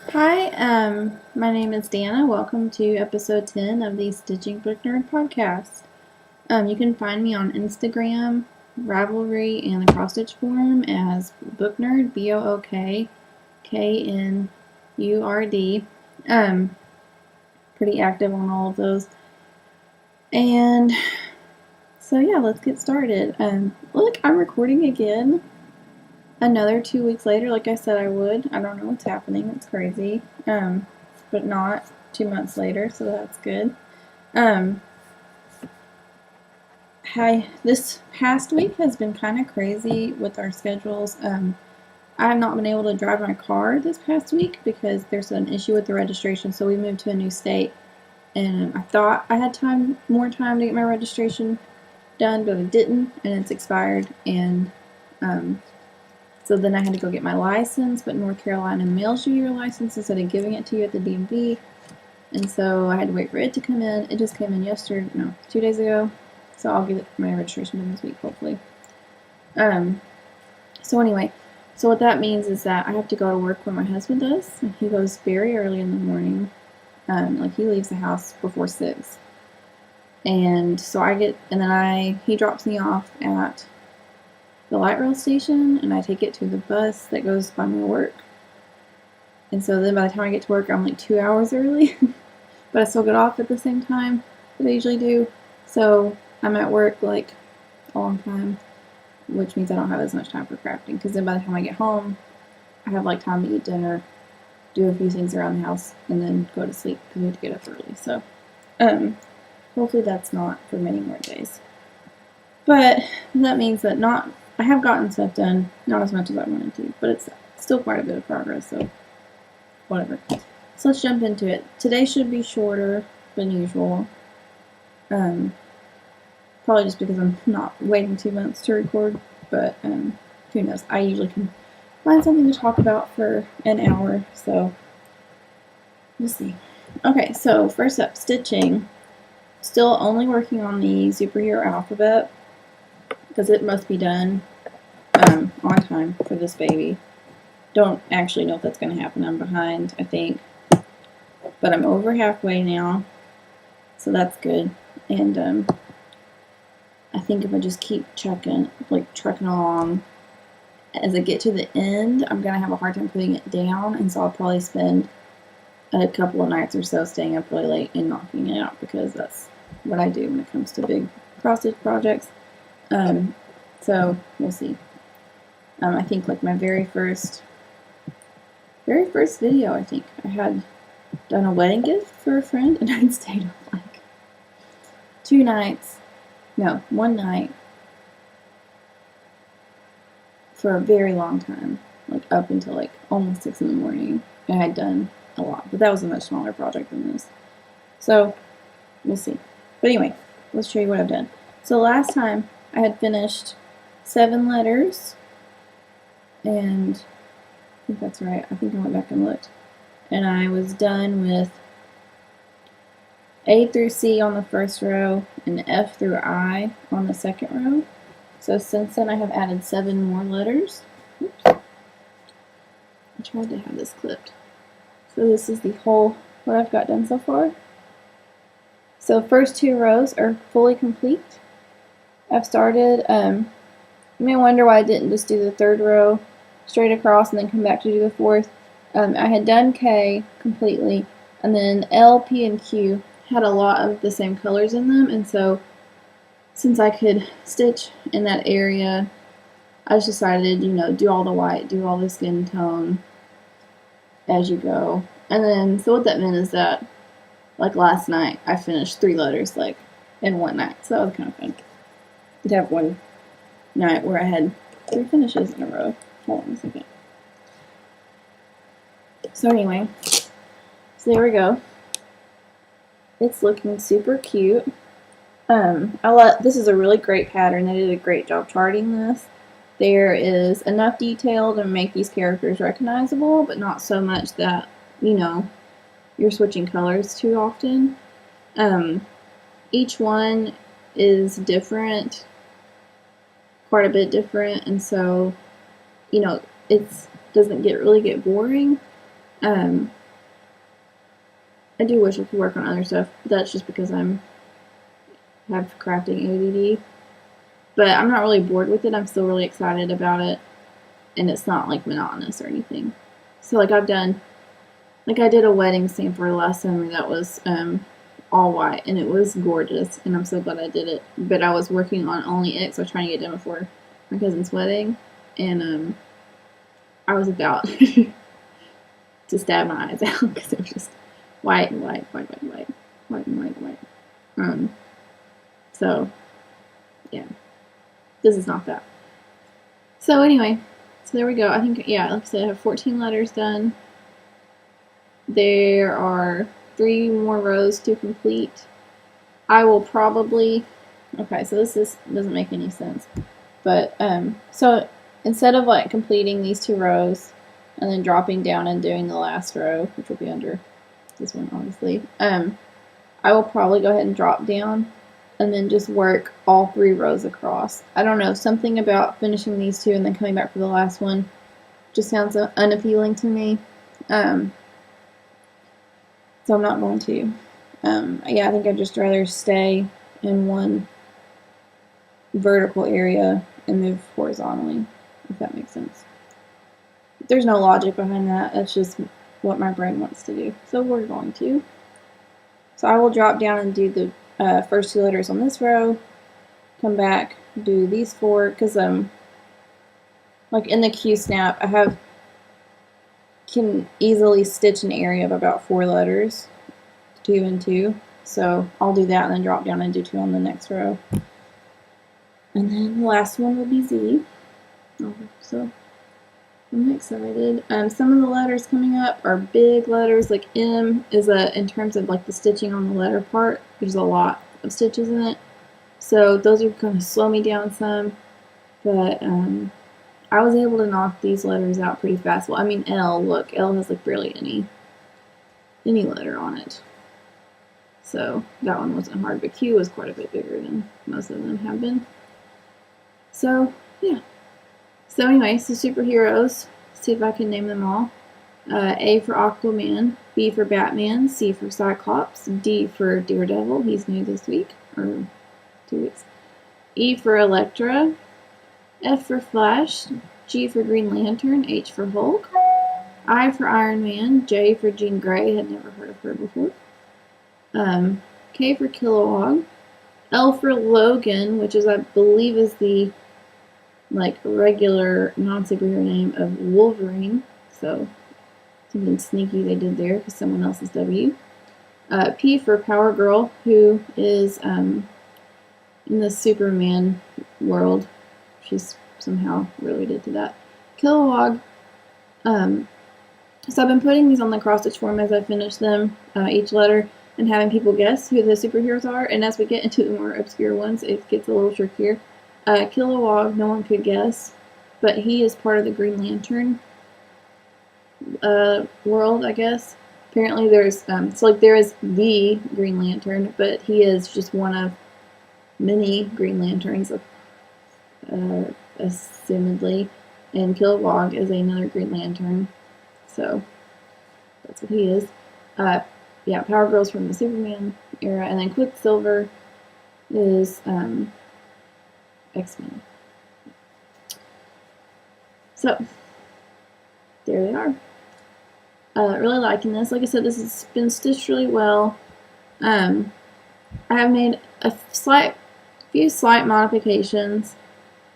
Hi, my name is Dana. Welcome to episode 10 of the Stitching Book Nerd podcast. You can find me on Instagram, Ravelry, and the Cross Stitch Forum as Book Nerd, BOOKKNURD. Um, Pretty active on all of those. And so, yeah, let's get started. Look, I'm recording again. Another 2 weeks later, like I said I would. I don't know what's happening. It's crazy. But not 2 months later, so that's good. This past week has been kind of crazy with our schedules. I have not been able to drive my car this past week because there's an issue with the registration, so we moved to a new state. And I thought I had more time to get my registration done, but I didn't, and it's expired. And so then I had to go get my license, but North Carolina mails you your license instead of giving it to you at the DMV. And so I had to wait for it to come in. It just came in 2 days ago. So I'll get my registration done this week, hopefully. So anyway, so what that means is that I have to go to work when my husband does. And he goes very early in the morning. He leaves the house before 6. And so he drops me off at the light rail station, and I take it to the bus that goes by my work. And so then by the time I get to work, I'm like 2 hours early, but I still get off at the same time that I usually do. So I'm at work like a long time, which means I don't have as much time for crafting, because then by the time I get home, I have like time to eat dinner, do a few things around the house, and then go to sleep because we have to get up early. So hopefully that's not for many more days. But that means that I have gotten stuff done, not as much as I wanted to, but it's still quite a bit of progress, so whatever. So let's jump into it. Today should be shorter than usual. Probably just because I'm not waiting 2 months to record, but who knows. I usually can find something to talk about for an hour, so we'll see. Okay, so first up, stitching. Still only working on the superhero alphabet, because it must be done on time for this baby. Don't actually know if that's going to happen. I'm behind, I think. But I'm over halfway now, so that's good. And I think if I just keep trucking along, as I get to the end, I'm going to have a hard time putting it down, and so I'll probably spend a couple of nights or so staying up really late and knocking it out, because that's what I do when it comes to big cross-stitch projects. So we'll see. I think like my very first video, I think I had done a wedding gift for a friend, and I'd stayed up like 1 night for a very long time, like up until like almost 6 in the morning. And I had done a lot, but that was a much smaller project than this. So we'll see. But anyway, let's show you what I've done. So last time I had finished 7 letters, and I think that's right. I think I went back and looked. And I was done with A through C on the first row and F through I on the second row. So since then I have added 7 more letters. Oops. I tried to have this clipped. So this is the whole, what I've got done so far. So first 2 rows are fully complete. I've started, you may wonder why I didn't just do the 3rd row straight across and then come back to do the 4th. I had done K completely, and then L, P, and Q had a lot of the same colors in them, and so since I could stitch in that area, I just decided, do all the white, do all the skin tone as you go. And then, so what that meant is that, like last night, I finished 3 letters, like, in one night, so that was kind of fun. I'd have one night where I had 3 finishes in a row. Hold on a second. So anyway, so there we go. It's looking super cute. This is a really great pattern. They did a great job charting this. There is enough detail to make these characters recognizable, but not so much that, you're switching colors too often. Each one is different, quite a bit different, and so, it doesn't really get boring. I do wish I could work on other stuff, but that's just because have crafting ADD. But I'm not really bored with it. I'm still really excited about it, and it's not like monotonous or anything. So like I did a wedding sample last summer that was all white, and it was gorgeous, and I'm so glad I did it. But I was working on only it, so I was trying to get it done before my cousin's wedding, and I was about to stab my eyes out because it was just white and white, white, white, white, white and white, white. So yeah, this is not that. So anyway, so there we go. I think, yeah, like I said, I have 14 letters done. There are 3 more rows to complete. I will probably, okay, so doesn't make any sense. But, so instead of like completing these 2 rows and then dropping down and doing the last row, which will be under this one, obviously, I will probably go ahead and drop down and then just work all 3 rows across. I don't know, something about finishing these 2 and then coming back for the last one just sounds unappealing to me. So I'm not going to. Yeah, I think I'd just rather stay in one vertical area and move horizontally, if that makes sense. There's no logic behind that. That's just what my brain wants to do. So we're going to. So I will drop down and do the first 2 letters on this row, come back, do these 4, because like in the Q snap, can easily stitch an area of about 4 letters, 2 and 2. So I'll do that and then drop down and do 2 on the next row. And then the last one will be Z. So I'm excited. Some of the letters coming up are big letters, like M is in terms of like the stitching on the letter part, there's a lot of stitches in it. So those are going to slow me down some, but I was able to knock these letters out pretty fast. Well, I mean L, look, L has like barely any letter on it. So that one wasn't hard, but Q was quite a bit bigger than most of them have been. So yeah. So anyway, so superheroes, see if I can name them all. A for Aquaman, B for Batman, C for Cyclops, D for Daredevil, he's new this week, or 2 weeks. E for Elektra, F for Flash, G for Green Lantern, H for Hulk, I for Iron Man, J for Jean Grey, had never heard of her before, K for Kilowog, L for Logan, which is, I believe, is the like regular non-superhero name of Wolverine, so something sneaky they did there because someone else is W. P for Power Girl, who is in the Superman world. She's somehow related to that. Kilowog. So I've been putting these on the cross-stitch form as I finish them, each letter, and having people guess who the superheroes are. And as we get into the more obscure ones, it gets a little trickier. Kilowog, no one could guess, but he is part of the Green Lantern world, I guess. Apparently there's, so like there is the Green Lantern, but he is just one of many Green Lanterns, assumedly, and Kilowog is another Green Lantern, so that's what he is. Yeah, Power Girl's from the Superman era, and then Quicksilver is X-Men. So there they are. Really liking this. Like I said, this has been stitched really well. I have made a few slight modifications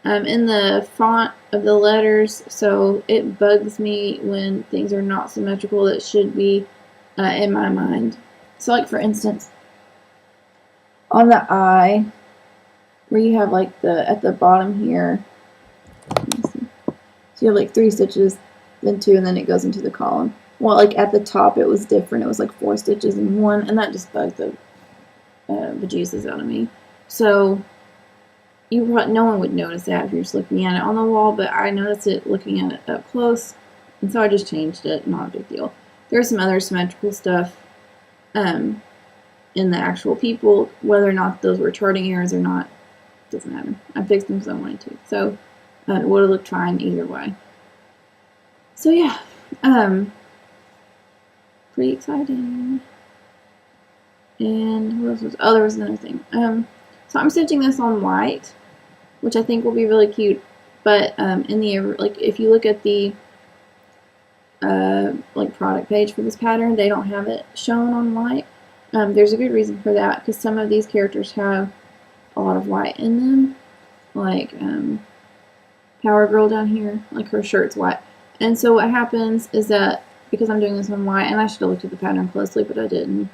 in the font of the letters, so it bugs me when things are not symmetrical that should be in my mind. So like for instance, on the I, where you have like at the bottom here, let me see. So you have like 3 stitches, then 2, and then it goes into the column. Well, like at the top it was different. It was like 4 stitches in 1, and that just bugged the bejesus out of me. So no one would notice that if you're just looking at it on the wall, but I noticed it looking at it up close, and so I just changed it. Not a big deal. There's some other symmetrical stuff in the actual people. Whether or not those were charting errors or not doesn't matter. I fixed them because I wanted to. So it would have looked fine either way. So yeah. pretty exciting. And what else was, oh, there was another thing. So I'm stitching this on white, which I think will be really cute. But in the, like, if you look at the like product page for this pattern, they don't have it shown on white. There's a good reason for that, because some of these characters have a lot of white in them, like Power Girl down here, like her shirt's white. And so what happens is that, because I'm doing this on white, and I should have looked at the pattern closely, but I didn't,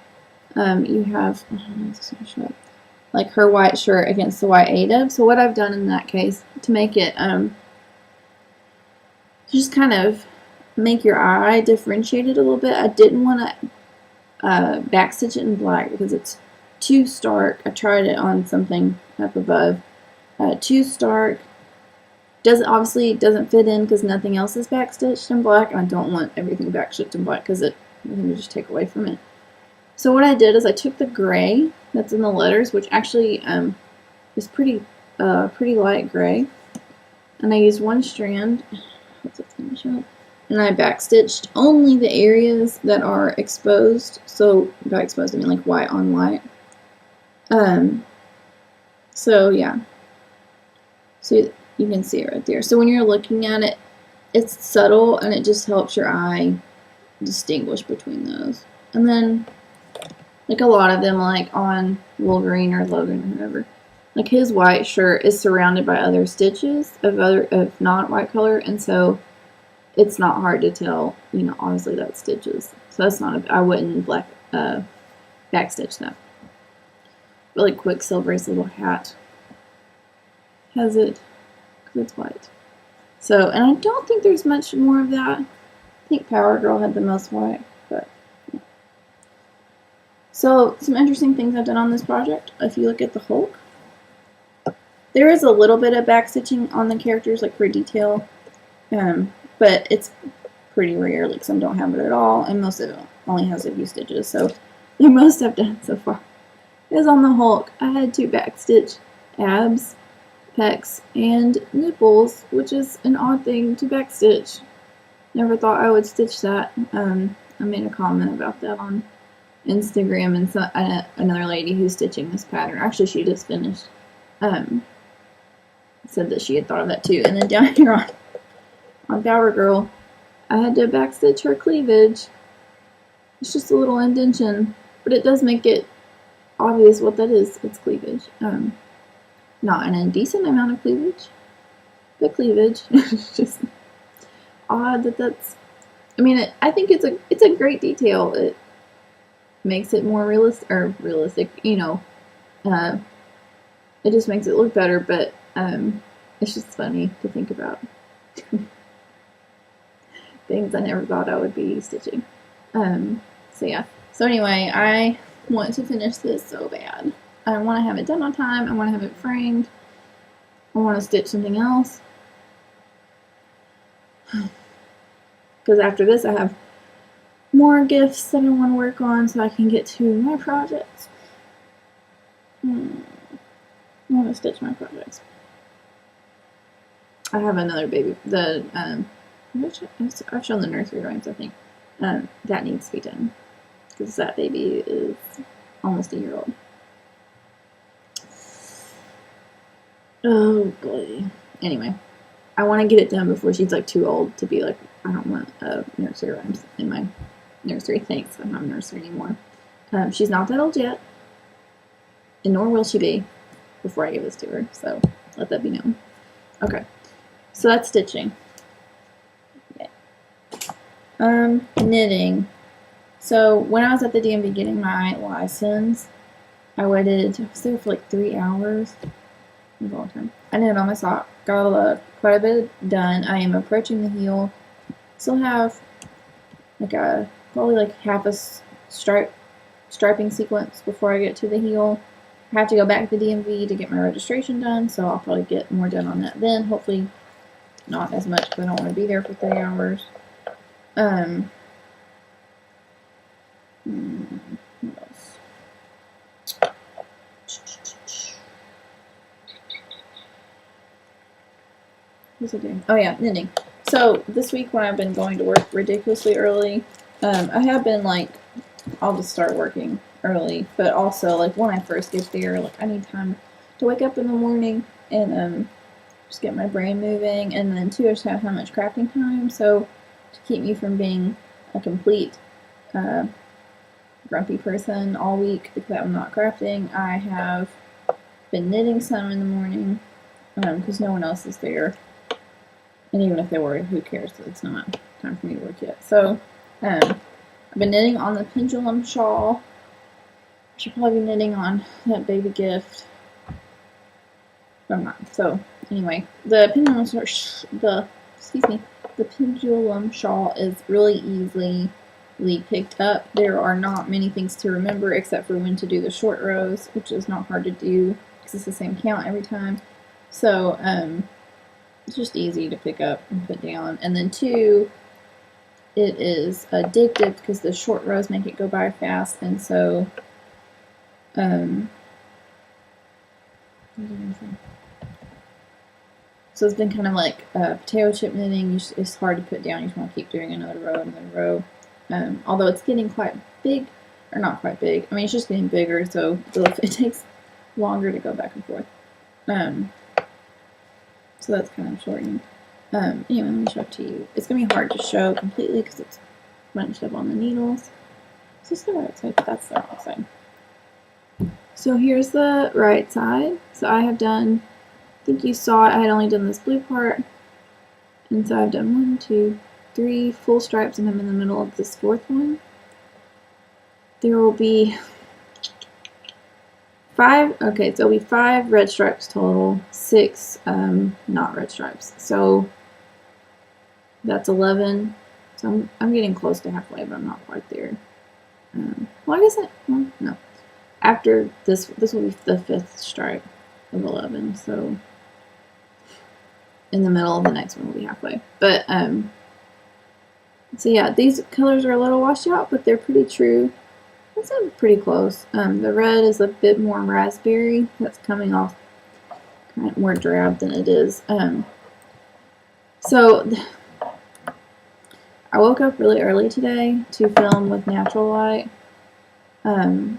you have, like her white shirt against the white A-dub. So what I've done in that case, to make it, just kind of make your eye differentiated a little bit, I didn't want to backstitch it in black because it's too stark. I tried it on something up above. Too stark. Obviously doesn't fit in because nothing else is backstitched in black, and I don't want everything backstitched in black because it would just take away from it. So what I did is I took the gray that's in the letters, which actually is pretty light gray, and I used one strand. What's it going to show? And I backstitched only the areas that are exposed. So by exposed I mean like white on white. So yeah. So you can see it right there. So when you're looking at it, it's subtle and it just helps your eye distinguish between those. And then like a lot of them, like on Wolverine or Logan or whatever, like his white shirt is surrounded by other stitches of not white color, and so it's not hard to tell, you know, obviously that's stitches. So that's not, I wouldn't backstitch that. Really Quicksilver's little hat has it, because it's white. So, and I don't think there's much more of that. I think Power Girl had the most white, but yeah. So, some interesting things I've done on this project. If you look at the Hulk, there is a little bit of backstitching on the characters, like for detail. But it's pretty rare, like some don't have it at all, and most of it only has a few stitches. So the most I've done so far is on the Hulk. I had to backstitch abs, pecs, and nipples, which is an odd thing to backstitch. Never thought I would stitch that. I made a comment about that on Instagram, and another lady who's stitching this pattern, actually she just finished, said that she had thought of that too. And then down here on Power Girl, I had to backstitch her cleavage. It's just a little indentation, but it does make it obvious what that is. It's cleavage. Not an indecent amount of cleavage, but cleavage. It's just odd that that's, I mean, I think it's a great detail. It makes it more realistic, you know. It just makes it look better, but it's just funny to think about. Things I never thought I would be stitching. So yeah. So anyway, I want to finish this so bad. I want to have it done on time. I want to have it framed. I want to stitch something else. Because after this I have more gifts that I want to work on so I can get to my projects. I want to stitch my projects. I have another baby. I've shown the nursery rhymes, I think. That needs to be done, because that baby is almost a year old. Oh boy. Anyway, I want to get it done before she's like too old to be like, I don't want nursery rhymes in my nursery. Thanks, I'm not a nursery anymore. She's not that old yet, and nor will she be before I give this to her, so let that be known. Okay, so that's stitching. Knitting. So when I was at the DMV getting my license, I waited, I was there for like 3 hours. It was a long time. I knitted on my sock, got quite a bit done. I am approaching the heel. Still have like probably like half a striping sequence before I get to the heel. I have to go back to the DMV to get my registration done, so I'll probably get more done on that then. Hopefully not as much, because I don't want to be there for 3 hours. What else? What's I doing? Oh yeah, knitting. So this week when I've been going to work ridiculously early, I have been like, I'll just start working early, but also like when I first get there, like I need time to wake up in the morning and just get my brain moving, and then too I just have how much crafting time, so to keep me from being a complete grumpy person all week because I'm not crafting, I have been knitting some in the morning because no one else is there, and even if they were, who cares? It's not time for me to work yet. So I've been knitting on the pendulum shawl. I should probably be knitting on that baby gift, but I'm not. So anyway, the pendulum shawl is really easily picked up. There are not many things to remember except for when to do the short rows, which is not hard to do because it's the same count every time. So it's just easy to pick up and put down. And then two, it is addictive because the short rows make it go by fast, and so so it's been kind of like potato chip knitting. It's hard to put down. You just want to keep doing another row. Although it's getting quite big, or not quite big. I mean, it's just getting bigger, so it takes longer to go back and forth. So that's kind of shortening. Anyway, let me show it to you. It's going to be hard to show completely because it's bunched up on the needles. Is this the right side? That's the wrong side. So here's the right side. So I have done, I think you saw it, I had only done this blue part. And so I've done 1, 2, 3 full stripes, and I'm in the middle of this fourth one. There will be 5, okay, so it'll be 5 red stripes total, 6 not red stripes. So that's 11. So I'm getting close to halfway, but I'm not quite there. Well, I guess well, no. After this will be the 5th stripe of 11. So in the middle of the next one will be halfway. But so yeah, these colors are a little washed out, but they're pretty true. That's pretty close. The red is a bit more raspberry. That's coming off kind of more drab than it is. So I woke up really early today to film with natural light. And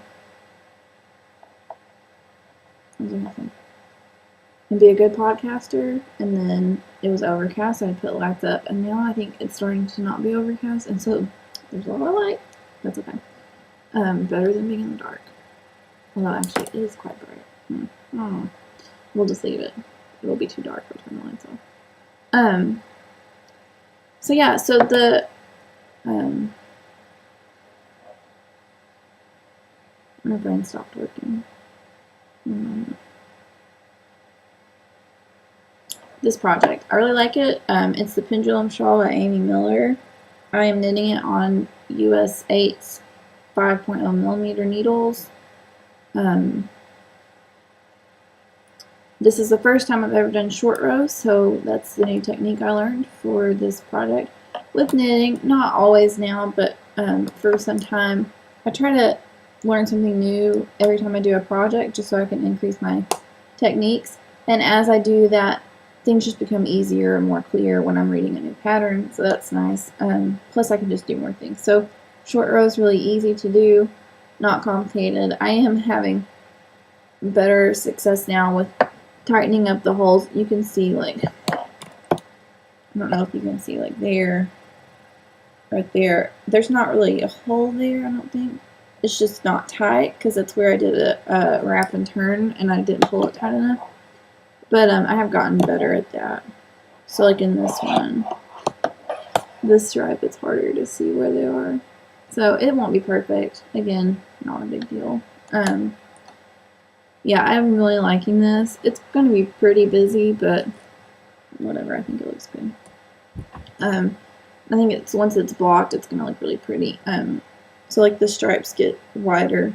be a good podcaster, and then it was overcast, so I put lights up, and now I think it's starting to not be overcast, and so there's a lot of light. That's okay. Better than being in the dark. Although actually it is quite bright. Oh, we'll just leave it. It will be too dark. We'll turn the lights off. So yeah, so the my brain stopped working. This project, I really like it. It's the Pendulum Shawl by Amy Miller. I am knitting it on US 8's 5.0 millimeter needles. This is the first time I've ever done short rows, so that's the new technique I learned for this project. With knitting, not always now, but for some time, I try to learn something new every time I do a project just so I can increase my techniques. And as I do that, things just become easier and more clear when I'm reading a new pattern, so that's nice. Plus I can just do more things. So short row is really easy to do, not complicated. I am having better success now with tightening up the holes. You can see, like, I don't know if you can see, like there, right there. There's not really a hole there, I don't think. It's just not tight because that's where I did a wrap and turn and I didn't pull it tight enough. But I have gotten better at that. So like in this one, this stripe, it's harder to see where they are. So it won't be perfect. Again, not a big deal. Yeah, I'm really liking this. It's going to be pretty busy, but whatever. I think it looks good. I think it's once it's blocked, it's going to look really pretty. So like the stripes get wider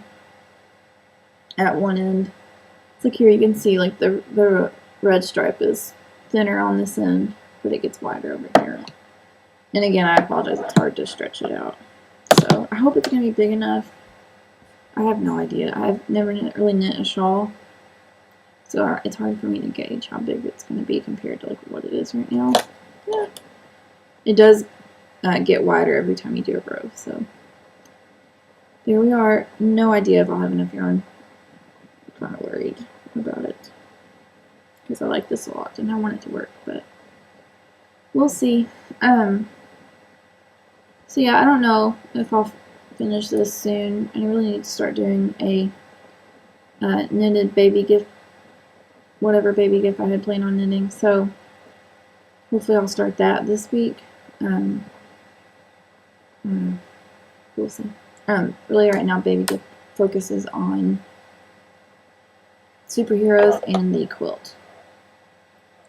at one end. It's like here you can see like the red stripe is thinner on this end, but it gets wider over here. And again, I apologize, it's hard to stretch it out. So I hope it's going to be big enough. I have no idea. I've never really knit a shawl, so it's hard for me to gauge how big it's going to be compared to like what it is right now. Yeah. It does get wider every time you do a row. So there we are. No idea if I'll have enough yarn. I'm kind of worried about it because I like this a lot and I want it to work, but we'll see. So yeah, I don't know if I'll finish this soon. I really need to start doing a knitted baby gift, whatever baby gift I had planned on knitting. So hopefully I'll start that this week. We'll see. Really right now baby gift focuses on superheroes and the quilt.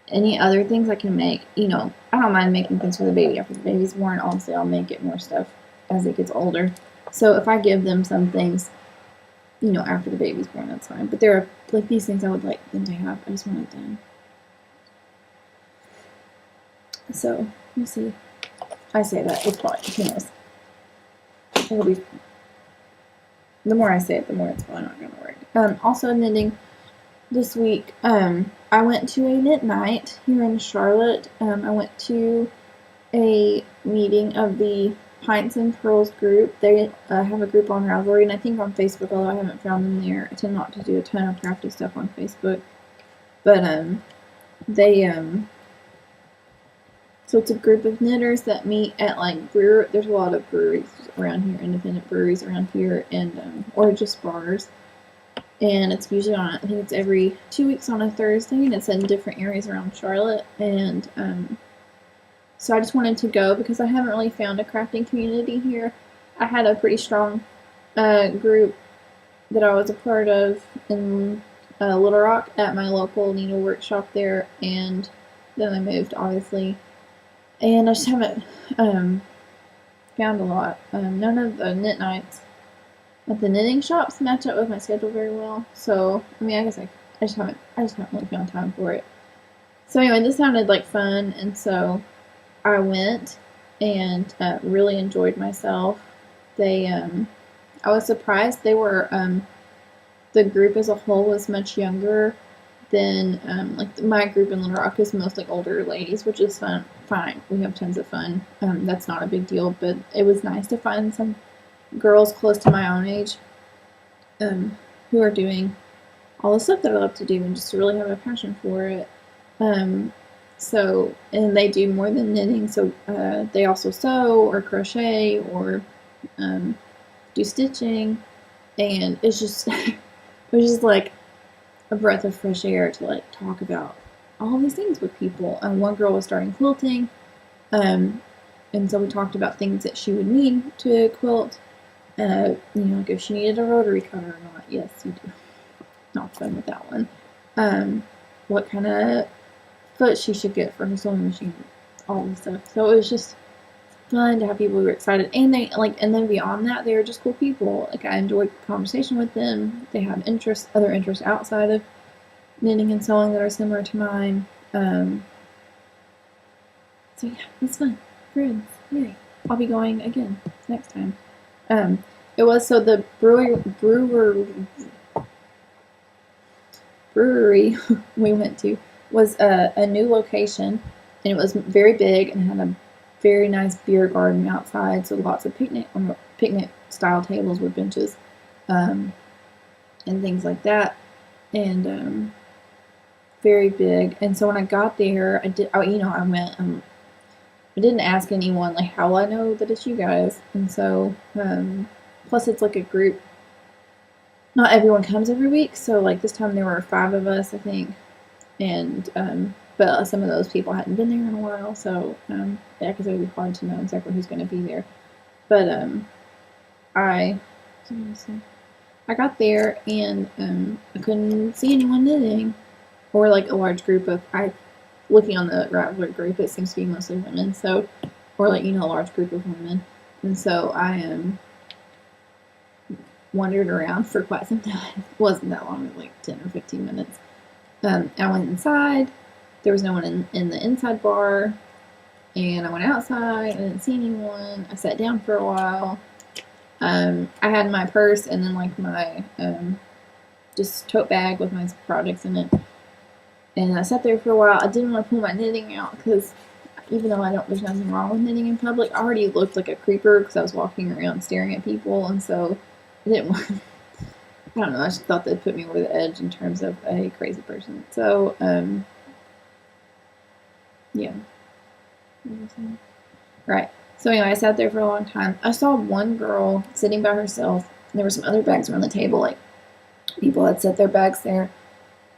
Any other things I can make, I don't mind making things for the baby after the baby's born. Honestly, I'll make it more stuff as it gets older. So if I give them some things, after the baby's born, that's fine. But there are, like, these things I would like them to have. I just want it done. So, we'll see. I say that. It's probably, who knows. It'll be, the more I say it, the more it's probably not going to work. Also knitting this week, I went to a knit night here in Charlotte. I went to a meeting of the Pints and Pearls group. They have a group on Ravelry, and I think on Facebook, although I haven't found them there. I tend not to do a ton of crafty stuff on Facebook. But so it's a group of knitters that meet at, like, there's a lot of breweries around here, independent breweries around here, and or just bars. And it's usually I think it's every 2 weeks on a Thursday, and it's in different areas around Charlotte. And so I just wanted to go because I haven't really found a crafting community here. I had a pretty strong group that I was a part of in Little Rock at my local needle workshop there, and then I moved, obviously. And I just haven't found a lot. None of the knit nights at the knitting shops match up with my schedule very well. So, I guess I just haven't really found time for it. So anyway, this sounded like fun, and so I went and really enjoyed myself. I was surprised they were, the group as a whole was much younger than, my group in Little Rock is mostly older ladies, which is fine. We have tons of fun. That's not a big deal, but it was nice to find some girls close to my own age who are doing all the stuff that I love to do and just really have a passion for it. So, and they do more than knitting, so they also sew or crochet or do stitching, and it's just it was just like a breath of fresh air to, like, talk about all these things with people. One girl was starting quilting, and so we talked about things that she would need to quilt. Like if she needed a rotary cutter or not. Yes, you do. Not fun with that one. What kind of foot she should get for her sewing machine, all this stuff. So it was just fun to have people who were excited, and and then beyond that, they were just cool people. Like, I enjoyed conversation with them. They have other interests outside of knitting and sewing that are similar to mine. So yeah, it's fun. Friends, yay! I'll be going again next time. It was so the brewery we went to was a new location, and it was very big and had a very nice beer garden outside, so lots of picnic style tables with benches and things like that, and very big. And so when I got there, I went. I didn't ask anyone, like, how will I know that it's you guys? And so, plus it's like a group. Not everyone comes every week, so, like, this time there were 5 of us, I think, and but some of those people hadn't been there in a while, so yeah, because it would be hard to know exactly who's going to be there. But I got there, and I couldn't see anyone knitting, or, like, a large group of looking on the Ravelry group, it seems to be mostly women, so, or, like, a large group of women, and so I wandered around for quite some time. It wasn't that long, it was like 10 or 15 minutes. I went inside. There was no one in the inside bar, and I went outside. I didn't see anyone. I sat down for a while. I had my purse and then, like, my just tote bag with my projects in it. And I sat there for a while. I didn't want to pull my knitting out because even though there's nothing wrong with knitting in public, I already looked like a creeper because I was walking around staring at people, and so I didn't want. I don't know. I just thought they'd put me over the edge in terms of a crazy person. So, yeah. Right. So anyway, I sat there for a long time. I saw one girl sitting by herself. There were some other bags around the table, like people had set their bags there.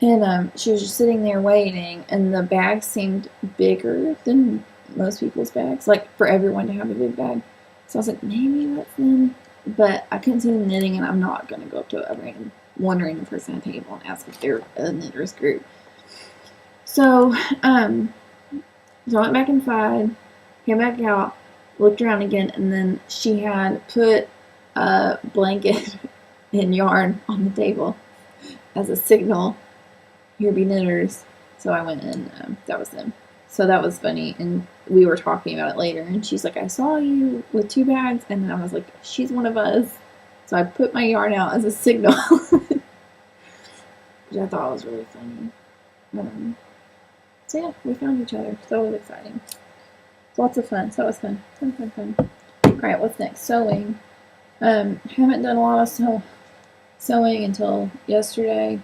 And she was just sitting there waiting, and the bag seemed bigger than most people's bags, like for everyone to have a big bag. So I was like, maybe that's them. But I couldn't see them knitting, and I'm not going to go up to one random person at the table and ask if they're a knitters group. So, so I went back inside, came back out, looked around again, and then she had put a blanket and yarn on the table as a signal. Here be knitters. So I went and that was them. So that was funny, and we were talking about it later, and she's like, I saw you with 2 bags, and I was like, she's one of us. So I put my yarn out as a signal, which I thought was really funny. So yeah, we found each other, so it was exciting. Lots of fun, so it was fun. Fun. Alright, what's next? Sewing. Haven't done a lot of sewing until yesterday,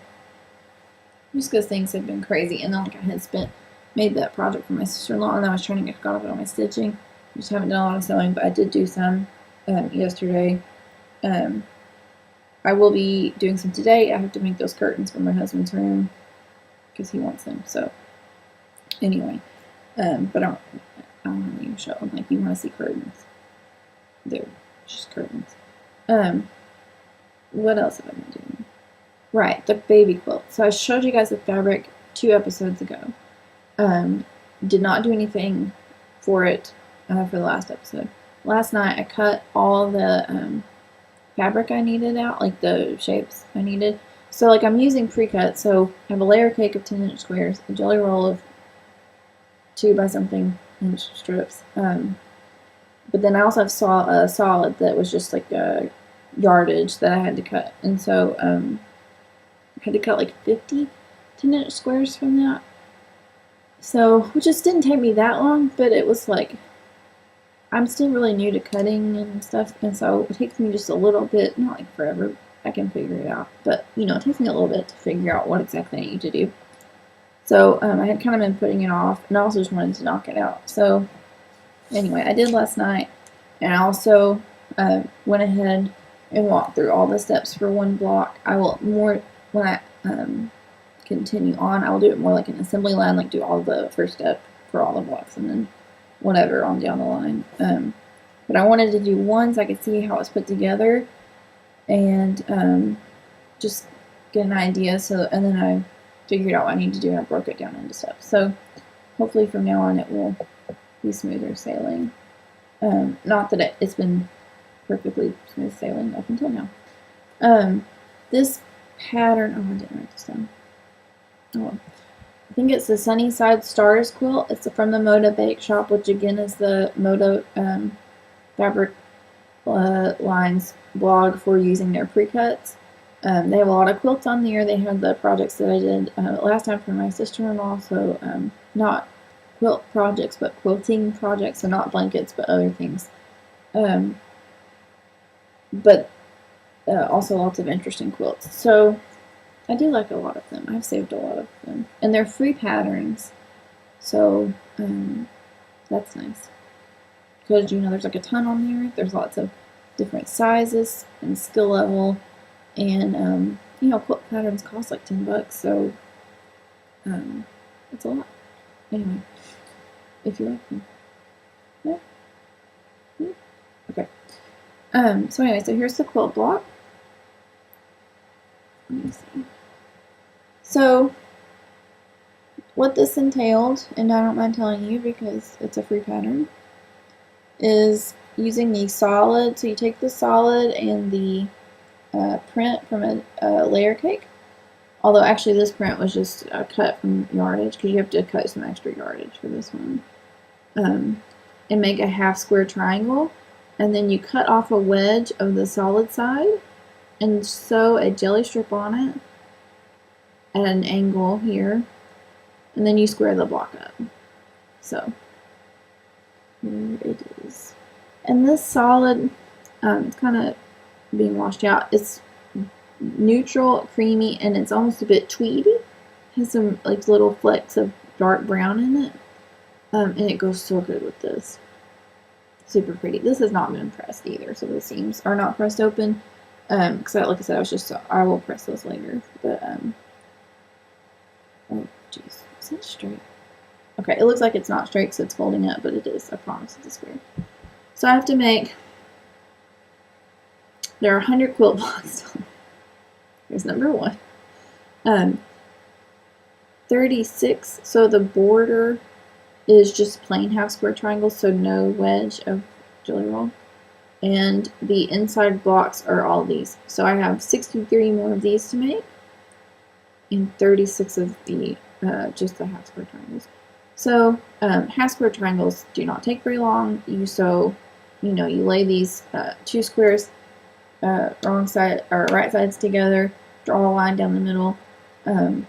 just because things have been crazy, and then like I had made that project for my sister-in-law, and I was trying to get caught up on my stitching. Just haven't done a lot of sewing, but I did do some yesterday. I will be doing some today. I have to make those curtains for my husband's room because he wants them. So anyway, but I don't have any to show them. Like, you want to see curtains? They're just curtains. What else have I been doing? Right, the baby quilt. So I showed you guys the fabric 2 episodes ago. Did not do anything for it for the last episode. Last night I cut all the fabric I needed out, like the shapes I needed. So like I'm using pre-cut, so I have a layer cake of 10-inch squares, a jelly roll of 2 by something inch strips. But then I also have a solid that was just like a yardage that I had to cut. And so I had to cut like 50 10-inch squares from that. So, which just didn't take me that long, but it was like, I'm still really new to cutting and stuff, and so it takes me just a little bit, not like forever, I can figure it out, but, you know, it takes me a little bit to figure out what exactly I need to do. So, I had kind of been putting it off, and I also just wanted to knock it out. So, anyway, I did last night, and I also went ahead and walked through all the steps for one block. I will when I continue on, I will do it more like an assembly line, like do all the first step for all the blocks, and then whatever on down the line. But I wanted to do one so I could see how it's put together, and just get an idea. So, and then I figured out what I need to do, and I broke it down into steps. So hopefully from now on it will be smoother sailing. Not that it's been perfectly smooth sailing up until now. This pattern, I didn't write this down. I think it's the Sunnyside Stars quilt. It's from the Moda Bake Shop, which again is the Moda fabric lines blog for using their pre-cuts. They have a lot of quilts on there. They had the projects that I did last time for my sister-in-law, so not quilt projects, but quilting projects, so not blankets, but other things. But also lots of interesting quilts. So I do like a lot of them. I've saved a lot of them. And they're free patterns, so that's nice. Because, you know, there's like a ton on there. There's lots of different sizes and skill level. And, you know, quilt patterns cost like $10, so it's a lot. Anyway, if you like them. Yeah? Yeah? Okay. So anyway, so here's the quilt block. Let me see. So, what this entailed, and I don't mind telling you because it's a free pattern, is using the solid. So you take the solid and the print from a layer cake. Although actually this print was just cut from yardage, because you have to cut some extra yardage for this one. And make a half square triangle. And then you cut off a wedge of the solid side and sew a jelly strip on it at an angle here, and then you square the block up. So Here it is. And this solid, it's kind of being washed out. It's neutral, creamy, and it's almost a bit tweedy. It has some like little flecks of dark brown in it. And it goes so good with this. Super pretty. This has not been pressed either, so the seams are not pressed open. Because like I said, I will press those later. But oh jeez, is that straight? Okay, it looks like it's not straight, so it's folding up, but it is. I promise it's a square. So I have to make. There are 100 quilt blocks. Here's number 1. 36. So the border is just plain half square triangles, so no wedge of jelly roll. And the inside blocks are all these. So I have 63 more of these to make, and 36 of the just the half square triangles. So half square triangles do not take very long. You lay these 2 squares wrong side or right sides together, draw a line down the middle,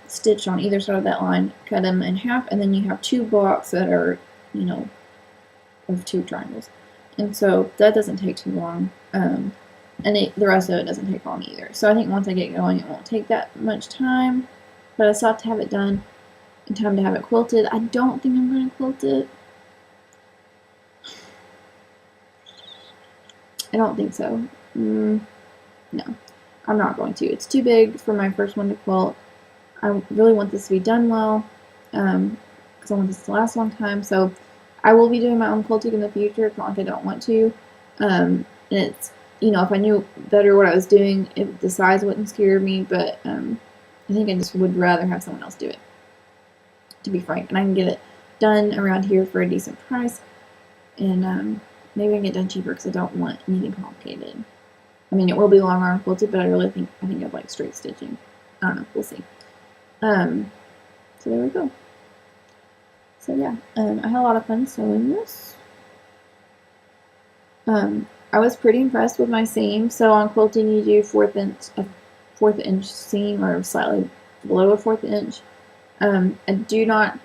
stitch on either side of that line, cut them in half, and then you have 2 blocks that are, of 2 triangles. And so that doesn't take too long, and the rest of it doesn't take long either. So I think once I get going, it won't take that much time, but I still have to have it done in time to have it quilted. I don't think I'm going to quilt it. I don't think so. No, I'm not going to. It's too big for my first one to quilt. I really want this to be done well, because I want this to last a long time. So I will be doing my own quilting in the future. It's not like I don't want to. And it's, if I knew better what I was doing, the size wouldn't scare me. But I think I just would rather have someone else do it, to be frank. And I can get it done around here for a decent price. And maybe I can get done cheaper because I don't want anything complicated. I mean, it will be long arm quilted, but I think I'd like straight stitching. I don't know. We'll see. So there we go. So yeah, I had a lot of fun sewing this. I was pretty impressed with my seam. So on quilting, you do a 1/4 inch seam, or slightly below a 1/4 inch. I do not.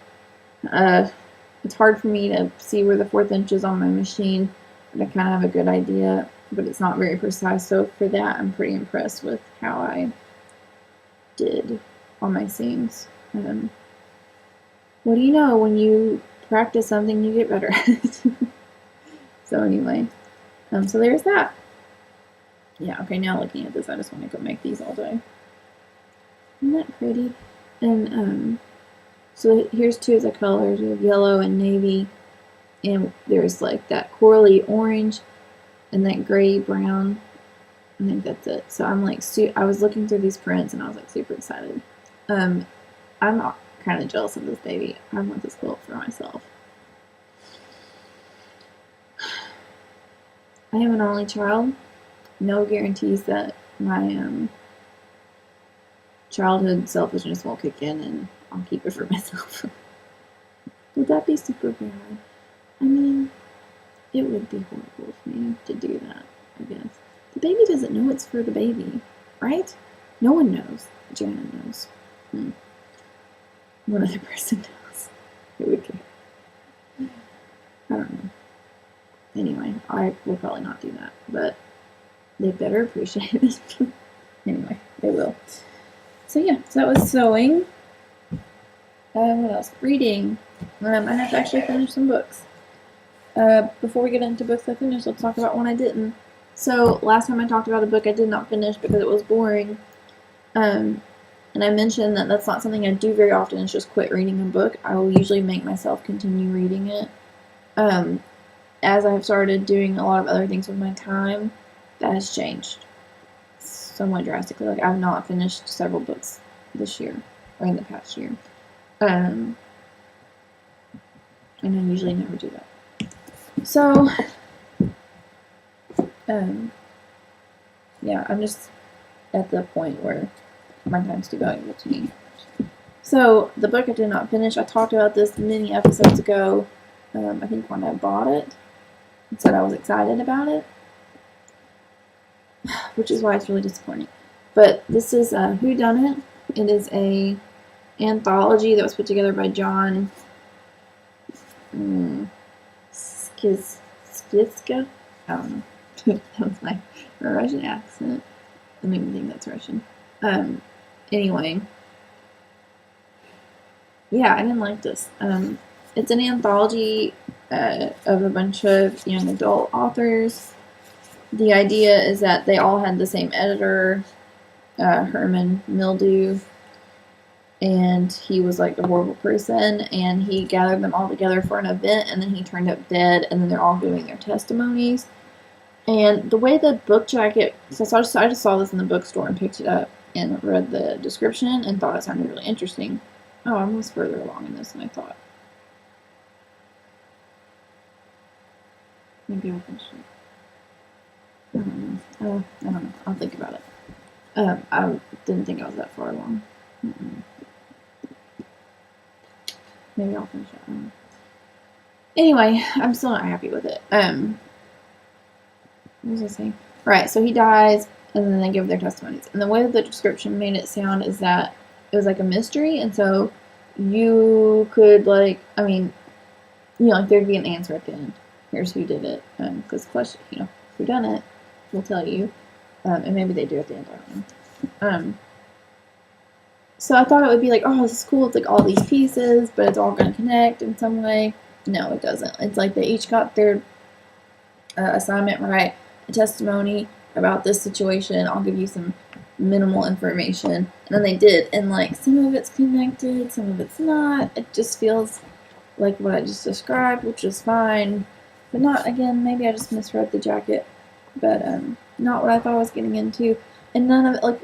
It's hard for me to see where the 1/4 inch is on my machine, but I kind of have a good idea, but it's not very precise. So for that, I'm pretty impressed with how I did on my seams. What do you know? When you practice something, you get better at it. So anyway, so there's that. Yeah, okay, now looking at this, I just want to go make these all day. Isn't that pretty? And so here's 2 of the colors. We have yellow and navy, and there's like that corally orange and that gray brown. I think that's it. So I'm like, I was looking through these prints and I was like super excited. I'm kind of jealous of this baby. I want this quilt for myself. I am an only child. No guarantees that my childhood selfishness won't kick in and I'll keep it for myself. Would that be super bad? I mean, it would be horrible for me to do that, I guess. The baby doesn't know it's for the baby, right? No one knows. Jana knows. One other person knows. Who would care? I don't know. Anyway, I will probably not do that, but they better appreciate it. Anyway, they will. So yeah, so that was sewing. What else? Reading. I have to actually finish some books. Before we get into books I finished, let's talk about one I didn't. So last time I talked about a book I did not finish because it was boring. And I mentioned that that's not something I do very often. It's just quit reading a book. I will usually make myself continue reading it. As I've started doing a lot of other things with my time, that has changed somewhat drastically. Like, I've not finished several books this year, or in the past year. And I usually never do that. So, yeah, I'm just at the point where my time's too valuable to me. So, the book I did not finish, I talked about this many episodes ago, I think when I bought it, and said I was excited about it, which is why it's really disappointing. But this is Who Done It. It is a anthology that was put together by John Kizkitska. I don't know. That was my Russian accent. I don't even think that's Russian. Anyway. Yeah, I didn't like this. It's an anthology of a bunch of young adult authors. The idea is that they all had the same editor, Herman Mildew, and he was like a horrible person, and he gathered them all together for an event, and then he turned up dead, and then they're all giving their testimonies. And the way the book jacket, so I just saw this in the bookstore and picked it up and read the description and thought it sounded really interesting. Oh, I was further along in this than I thought. Maybe I'll finish it. I don't know. I'll think about it. I didn't think I was that far along. Maybe I'll finish it. Anyway, I'm still not happy with it. What was I saying? Right, so he dies, and then they give their testimonies. And the way that the description made it sound is that it was like a mystery, and so you could, like, I mean, you know, like there'd be an answer at the end. Here's who did it. Because the question, you know, who done it, will tell you. And maybe they do at the end, I don't know. So I thought it would be like, oh, this is cool. It's like all these pieces, but it's all going to connect in some way. No, it doesn't. It's like they each got their assignment right, a testimony about this situation. I'll give you some minimal information. And then they did. And like some of it's connected, some of it's not. It just feels like what I just described, which is fine. But not, again, maybe I just misread the jacket. But not what I thought I was getting into. And none of it, like,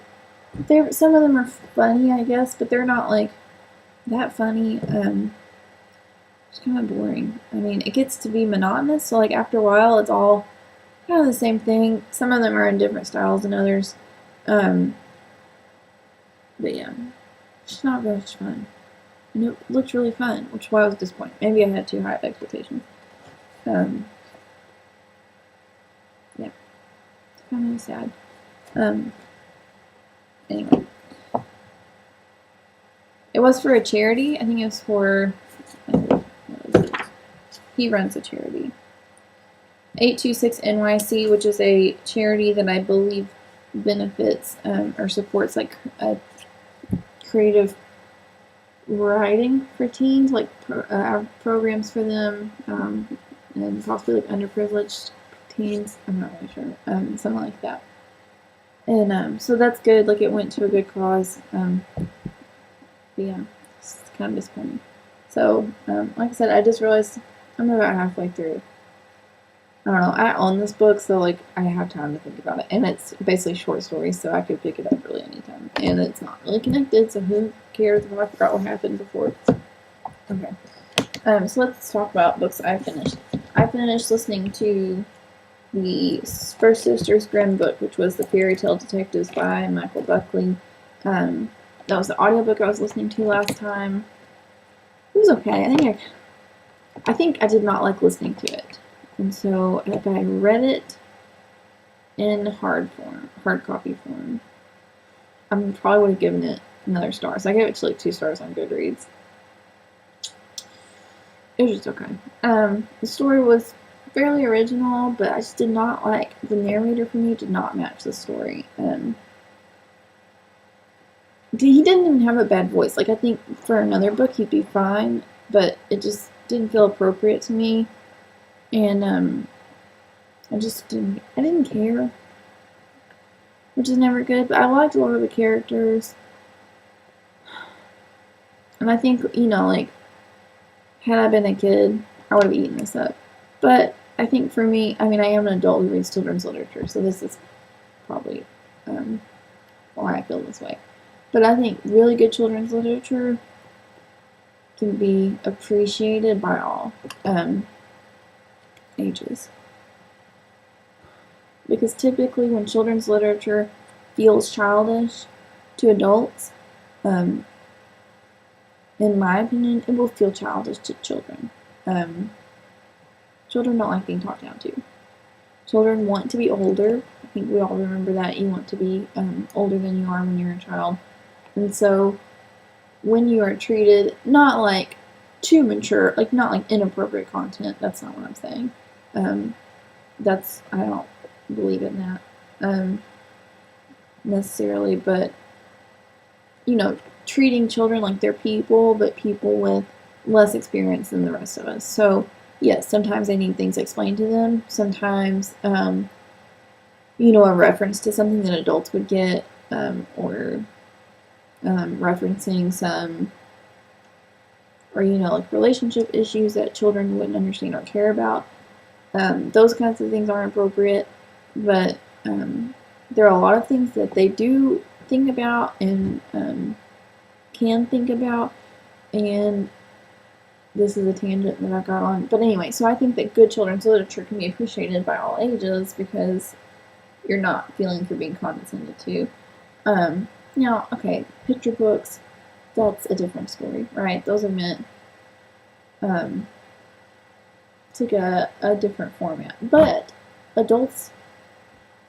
some of them are funny, I guess, but they're not, like, that funny. It's kind of boring. I mean, it gets to be monotonous, so, like, after a while, it's all kind of the same thing. Some of them are in different styles than others. But, yeah, it's not very much fun. And it looked really fun, which is why I was disappointed. Maybe I had too high of expectations. Yeah. It's kind of sad. Anyway. It was for a charity. I think it was for... He runs a charity. 826 NYC, which is a charity that I believe benefits or supports like creative writing for teens, like programs for them, and possibly like underprivileged teens. I'm not really sure. Something like that. And so that's good. Like it went to a good cause. But yeah, it's kind of disappointing. So like I said, I just realized I'm about halfway through. I don't know. I own this book, so like I have time to think about it, and it's basically short stories, so I could pick it up really anytime. And it's not really connected, so who cares if I forgot what happened before? Okay. So let's talk about books I finished. I finished listening to the First Sisters Grimm book, which was the Fairy Tale Detectives by Michael Buckley. That was the audiobook I was listening to last time. It was okay. I think I did not like listening to it. And so if I read it in hard copy form, I probably would have given it another star. So I gave it to like 2 stars on Goodreads. It was just okay. The story was fairly original, but I just did not like, the narrator for me did not match the story. He didn't even have a bad voice. Like I think for another book he'd be fine, but it just didn't feel appropriate to me. And I didn't care, which is never good, but I liked a lot of the characters. And I think, you know, like, had I been a kid, I would have eaten this up. But I think for me, I mean, I am an adult who reads children's literature, so this is probably why I feel this way. But I think really good children's literature can be appreciated by all ages. Because typically when children's literature feels childish to adults, in my opinion, it will feel childish to children. Children don't like being talked down to. Children want to be older. I think we all remember that. You want to be older than you are when you're a child. And so when you are treated not like too mature, like not like inappropriate content, that's not what I'm saying, I don't believe in that necessarily, but treating children like they're people, but people with less experience than the rest of us. So yes, sometimes they need things explained to them. Sometimes, a reference to something that adults would get, or referencing some, or like relationship issues that children wouldn't understand or care about. Those kinds of things aren't appropriate, but there are a lot of things that they do think about and can think about, and this is a tangent that I got on. But anyway, so I think that good children's literature can be appreciated by all ages because you're not feeling you're being condescended to. Now, okay, picture books, that's a different story, right? Those are meant to get a different format. But adults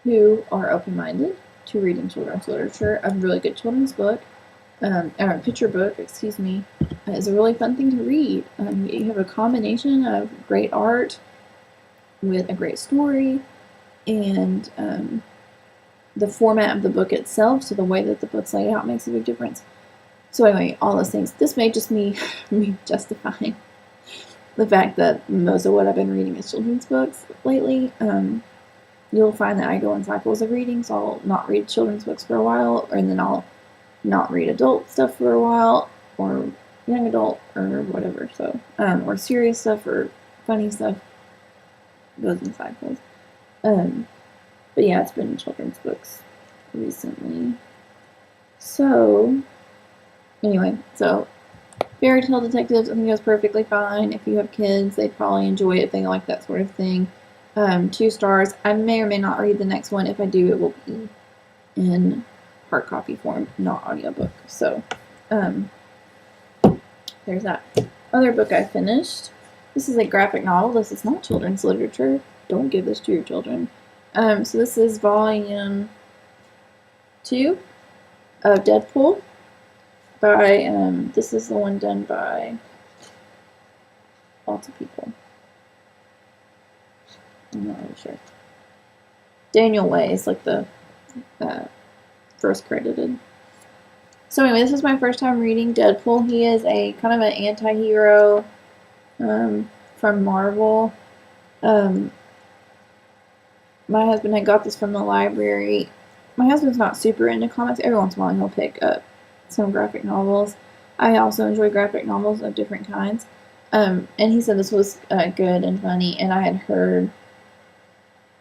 who are open-minded to reading children's literature, a really good children's book, or picture book, excuse me, is a really fun thing to read. You have a combination of great art with a great story, and the format of the book itself, so the way that the book's laid out makes a big difference. So anyway, all those things. This may just me justifying the fact that most of what I've been reading is children's books lately. You'll find that I go in cycles of reading, so I'll not read children's books for a while, and then I'll not read adult stuff for a while, or young adult, or whatever. So, or serious stuff, or funny stuff. Goes in cycles. But yeah, it's been children's books recently. So, anyway, so Fairy Tale Detectives, I think that's perfectly fine. If you have kids, they'd probably enjoy it if they like that sort of thing. 2 stars. I may or may not read the next one. If I do, it will be in hard copy form, not audiobook. So, there's that. Other book I finished. This is a graphic novel. This is not children's literature. Don't give this to your children. So this is volume 2 of Deadpool by, this is the one done by lots of people. I'm not really sure. Daniel Way is like the first credited. So anyway, this is my first time reading Deadpool. He is a kind of an anti-hero from Marvel. My husband had got this from the library. My husband's not super into comics. Every once in a while he'll pick up some graphic novels. I also enjoy graphic novels of different kinds. And he said this was good and funny, and I had heard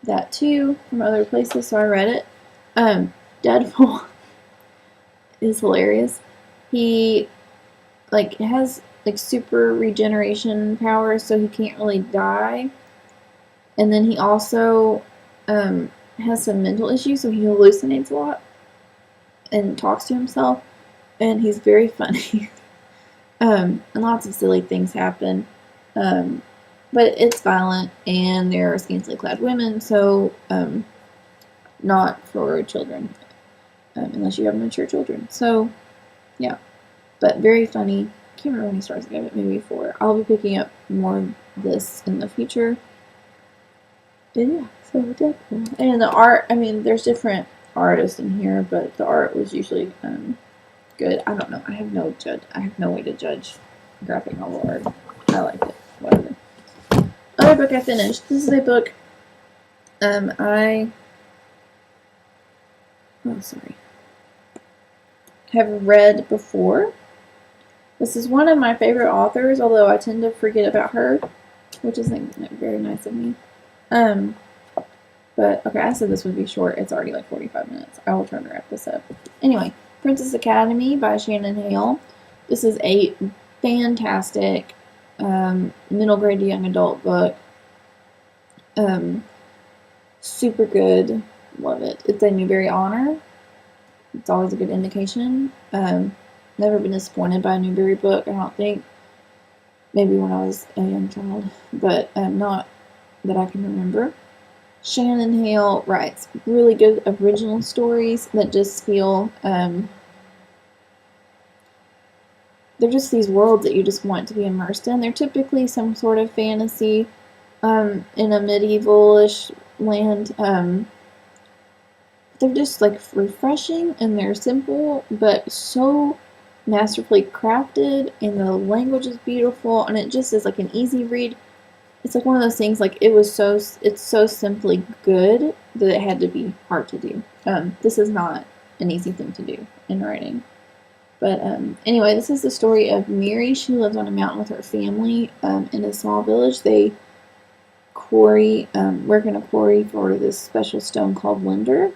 that too from other places, so I read it. Deadpool is hilarious. He has super regeneration powers, so he can't really die. And then he also has some mental issues, so he hallucinates a lot and talks to himself, and he's very funny. And lots of silly things happen, but it's violent, and there are scantily clad women, so not for children, unless you have mature children. So yeah, but very funny. Can't remember how many stars I gave it, maybe 4. I'll be picking up more of this in the future. But yeah, so Deadpool. And the art, I mean, there's different artists in here, but the art was usually good. I don't know. I have no way to judge graphic novel art. I like it. Whatever. Other book I finished. This is a book have read before. This is one of my favorite authors, although I tend to forget about her, which is very nice of me. But okay, I said this would be short. It's already 45 minutes. I will try to wrap this up. Anyway, Princess Academy by Shannon Hale. This is a fantastic middle grade to young adult book. Super good. Love it. It's a Newbery honor. It's always a good indication. Never been disappointed by a Newbery book, I don't think. Maybe when I was a young child, but not that I can remember. Shannon Hale writes really good original stories that just feel, they're just these worlds that you just want to be immersed in. They're typically some sort of fantasy, in a medievalish land. They're just like refreshing, and they're simple but so masterfully crafted, and the language is beautiful, and it just is like an easy read. It's like one of those things, like it's so simply good that it had to be hard to do. This is not an easy thing to do in writing. But anyway, this is the story of Mary. She lives on a mountain with her family in a small village. They quarry, work in a quarry for this special stone called Linder.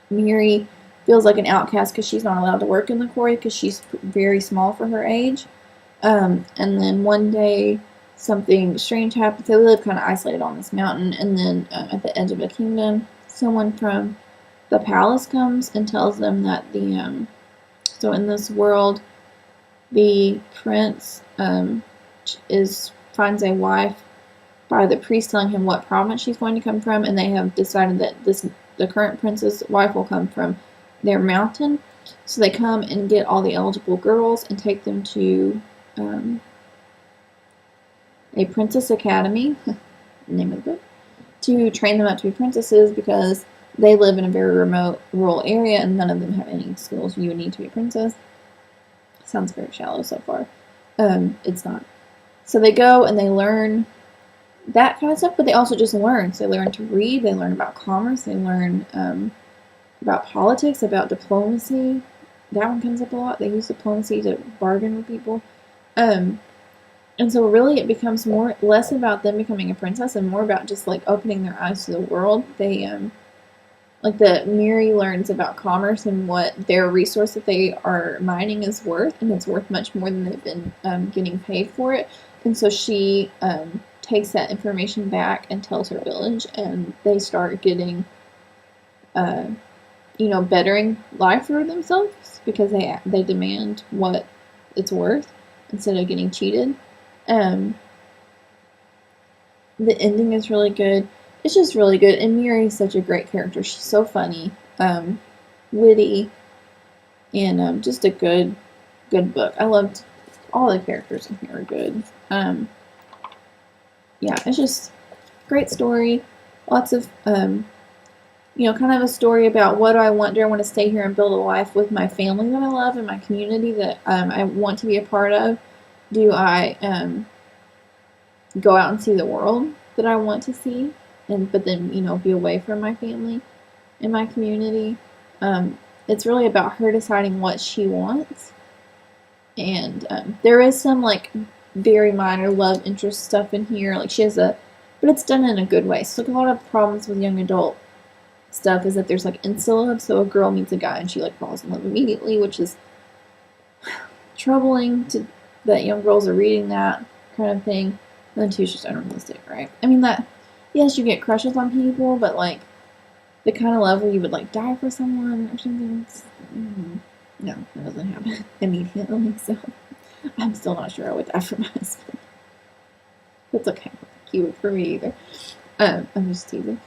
Mary feels like an outcast because she's not allowed to work in the quarry because she's very small for her age. And then one day, something strange happens. They live kind of isolated on this mountain, and then at the edge of a kingdom, someone from the palace comes and tells them that so in this world, the prince finds a wife by the priest telling him what province she's going to come from, and they have decided that the current prince's wife will come from their mountain. So they come and get all the eligible girls and take them to a princess academy, name of the book, to train them up to be princesses because they live in a very remote rural area and none of them have any skills you would need to be a princess. Sounds very shallow so far. It's not. So they go and they learn that kind of stuff, but they also just learn. So they learn to read, they learn about commerce, they learn about politics, about diplomacy. That one comes up a lot. They use diplomacy to bargain with people. And so really it becomes less about them becoming a princess and more about just like opening their eyes to the world. They Mary learns about commerce and what their resource that they are mining is worth, and it's worth much more than they've been getting paid for it. And so she takes that information back and tells her village, and they start getting, bettering life for themselves because they demand what it's worth instead of getting cheated. The ending is really good. It's just really good, and Mary is such a great character. She's so funny, witty, and just a good book. I loved all the characters in here are good. Yeah, it's just great story. Lots of, kind of a story about what do I want? Do I want to stay here and build a life with my family that I love and my community that I want to be a part of? Do I go out and see the world that I want to see? But then, be away from my family and my community. It's really about her deciding what she wants. And there is some, very minor love interest stuff in here. But it's done in a good way. So, a lot of problems with young adult stuff is that there's, insta-love. So, a girl meets a guy and she, falls in love immediately, which is troubling that young girls are reading that kind of thing. And then, too, it's just unrealistic, right? I mean, yes, you get crushes on people, but, the kind of love where you would, die for someone or something, no, that doesn't happen immediately, so I'm still not sure I would die for my husband. That's okay. He would for me either. I'm just teasing.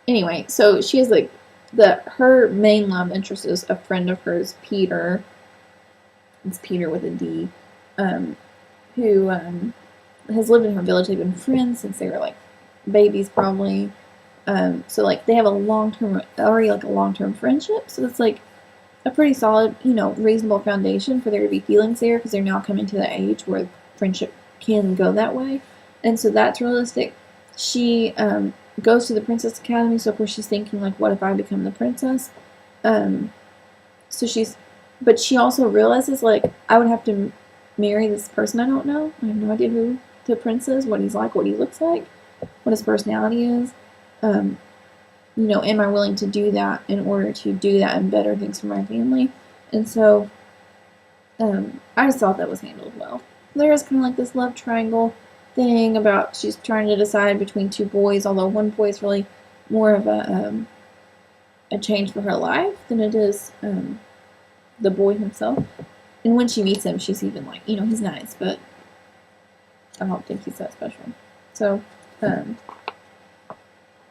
Anyway, so she has, her main love interest is a friend of hers, Peter. It's Peter with a D, who, has lived in her village. They've been friends since they were, babies probably. So they have a long-term friendship. So it's a pretty solid, reasonable foundation for there to be feelings there because they're now coming to the age where friendship can go that way. And so that's realistic. She goes to the Princess Academy. So of course she's thinking what if I become the princess? But she also realizes I would have to marry this person I don't know. I have no idea who the prince is, what he's like, what he looks like, what his personality is. Am I willing to do that in order to do that and better things for my family? And so, I just thought that was handled well. There is kind of this love triangle thing about she's trying to decide between two boys, although one boy is really more of a change for her life than it is the boy himself. And when she meets him, she's even he's nice, but I don't think he's that special. So,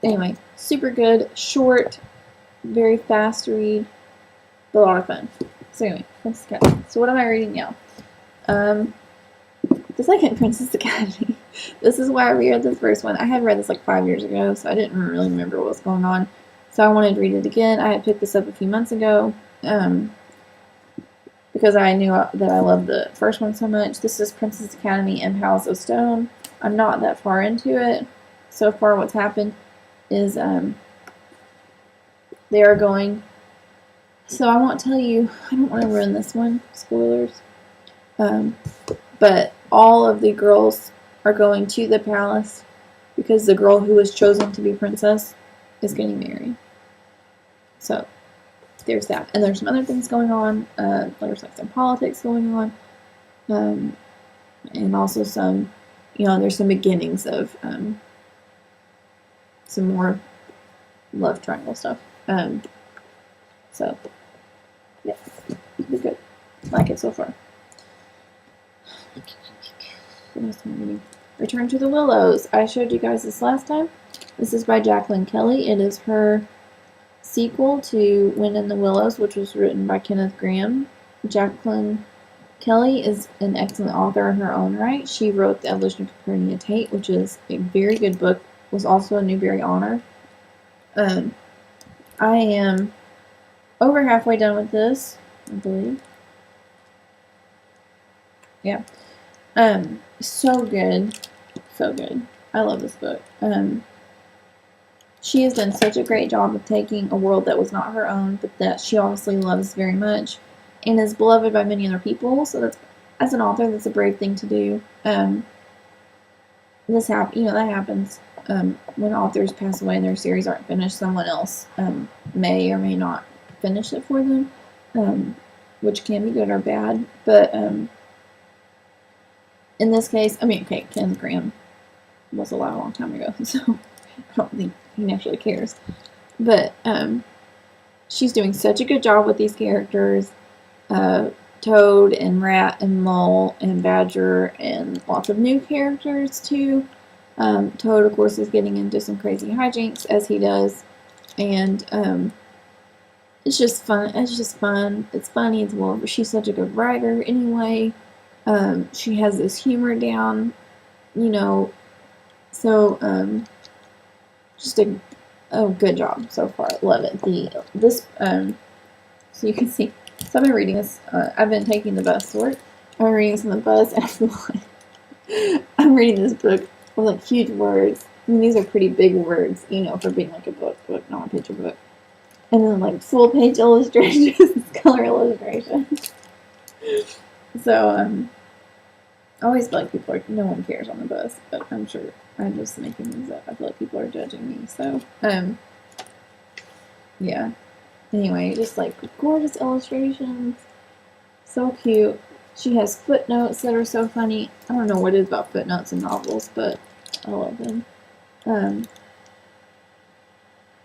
anyway, super good, short, very fast read, but a lot of fun. So anyway, Princess Academy. So what am I reading now? The second Princess Academy. This is why I reread the first one. I had read this like 5 years ago, so I didn't really remember what was going on. So I wanted to read it again. I had picked this up a few months ago because I knew that I loved the first one so much. This is Princess Academy and Palace of Stone. I'm not that far into it. So far what's happened is they are going... So I won't tell you, I don't want to ruin this one, spoilers. But all of the girls are going to the palace because the girl who was chosen to be princess is getting married. So there's that. And there's some other things going on. There's like some politics going on. And also some, there's some beginnings of some more love triangle stuff. So, yeah, it'll be good. Like it so far. What else am I reading? Return to the Willows. I showed you guys this last time. This is by Jacqueline Kelly. It is her sequel to Wind in the Willows, which was written by Kenneth Grahame. Jacqueline Kelly is an excellent author in her own right. She wrote The Evolution of Copernia Tate, which is a very good book. Was also a Newbery Honor. I am over halfway done with this, I believe. Yeah. So good. So good. I love this book. She has done such a great job of taking a world that was not her own, but that she obviously loves very much, and is beloved by many other people. So that's, as an author, that's a brave thing to do. That happens when authors pass away and their series aren't finished. Someone else may or may not finish it for them, which can be good or bad. But in this case, Kenneth Grahame was alive a long time ago, so I don't think he naturally cares. But she's doing such a good job with these characters. Toad and Rat and Mole and Badger and lots of new characters too. Toad, of course, is getting into some crazy hijinks as he does, and it's just fun. It's funny. It's well, but she's such a good writer anyway. She has this humor down, so just a good job so far. Love it. So you can see. So I've been reading this. I've been taking the bus to work. I'm reading this on the bus, and I feel like I'm reading this book with like huge words. These are pretty big words, for being like a book, not a picture book. And then like full page illustrations, color illustrations. So I always feel like no one cares on the bus, but I'm sure I'm just making things up. I feel like people are judging me. So yeah. Anyway, just like gorgeous illustrations. So cute. She has footnotes that are so funny. I don't know what it is about footnotes in novels, but I love them.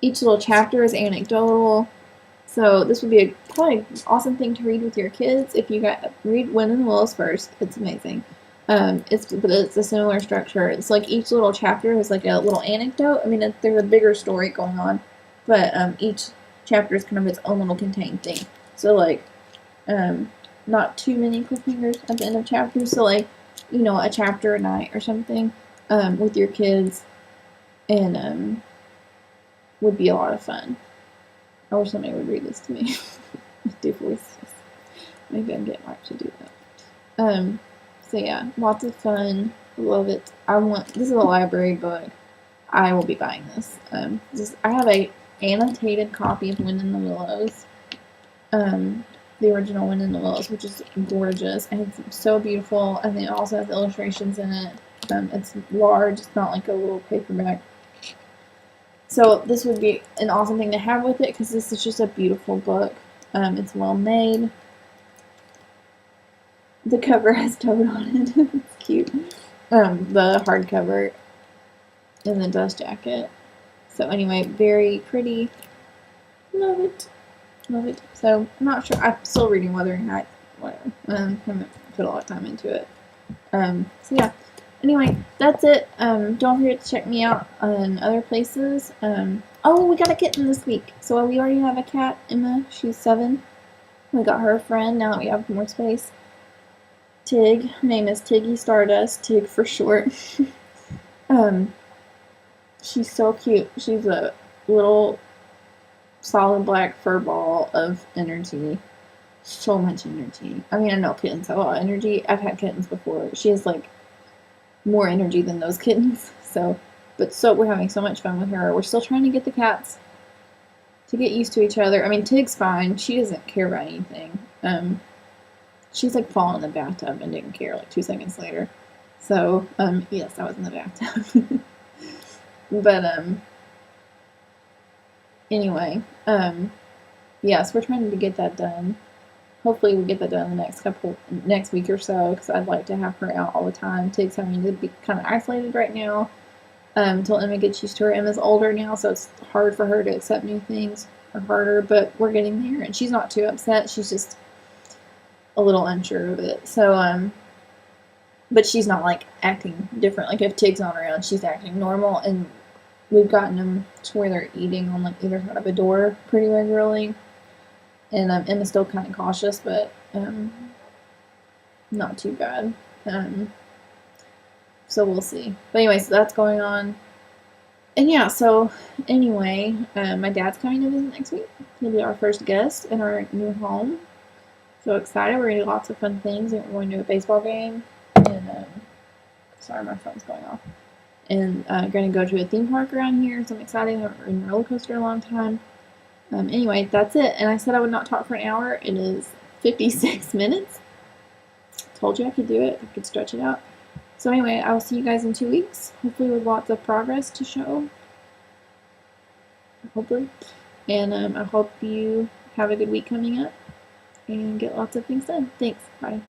Each little chapter is anecdotal. So this would be probably an awesome thing to read with your kids. If you read Wind in the Willows first, it's amazing. It's a similar structure. It's like each little chapter is like a little anecdote. There's a bigger story going on, but each chapter is kind of its own little contained thing. So like, not too many cliffhangers at the end of chapters. So like, a chapter a night or something with your kids, and would be a lot of fun. I wish somebody would read this to me. Do voices. Maybe I'm getting Mark to do that. So yeah, lots of fun. Love it. This is a library book. I will be buying this. I have a annotated copy of Wind in the Willows. The original Wind in the Willows, which is gorgeous. And it's so beautiful. And it also has illustrations in it. It's large. It's not like a little paperback. So this would be an awesome thing to have with it, because this is just a beautiful book. It's well made. The cover has Toad on it. It's cute. The hardcover and the dust jacket. So anyway, very pretty. Love it. Love it. So I'm not sure. I'm still reading Wuthering Heights. Whatever. Haven't put a lot of time into it. So yeah. Anyway, that's it. Don't forget to check me out on other places. Oh, we got a kitten this week. So we already have a cat, Emma. She's 7. We got her a friend now that we have more space. Tig. Her name is Tiggy Stardust. Tig for short. Um, she's so cute. She's a little solid black fur ball of energy. So much energy. I mean, I know kittens have a lot of energy. I've had kittens before. She has like more energy than those kittens. So we're having so much fun with her. We're still trying to get the cats to get used to each other. I mean, Tig's fine. She doesn't care about anything. She's like fallen in the bathtub and didn't care like 2 seconds later. So, yes, I was in the bathtub. But, anyway, yes, we're trying to get that done. Hopefully we get that done in the next week or so, because I'd like to have her out all the time. Tig's having to be kind of isolated right now, until Emma gets used to her. Emma's older now, so it's hard for her to accept new things, or harder, but we're getting there, and she's not too upset. She's just a little unsure of it. So, but she's not like acting different. Like if Tig's not around, she's acting normal, and we've gotten them to where they're eating on like either side of a door pretty regularly. And Emma's still kind of cautious, but not too bad. So we'll see. But anyway, so that's going on. And yeah, so anyway, my dad's coming to visit next week. He'll be our first guest in our new home. So excited. We're going to do lots of fun things. We're going to a baseball game. And, sorry, my phone's going off. And going to go to a theme park around here. So I'm excited. I haven't ridden a roller coaster in a long time. Anyway, that's it. And I said I would not talk for an hour. It is 56 minutes. Told you I could do it. I could stretch it out. So anyway, I will see you guys in 2 weeks. Hopefully with lots of progress to show. Hopefully. And I hope you have a good week coming up. And get lots of things done. Thanks. Bye.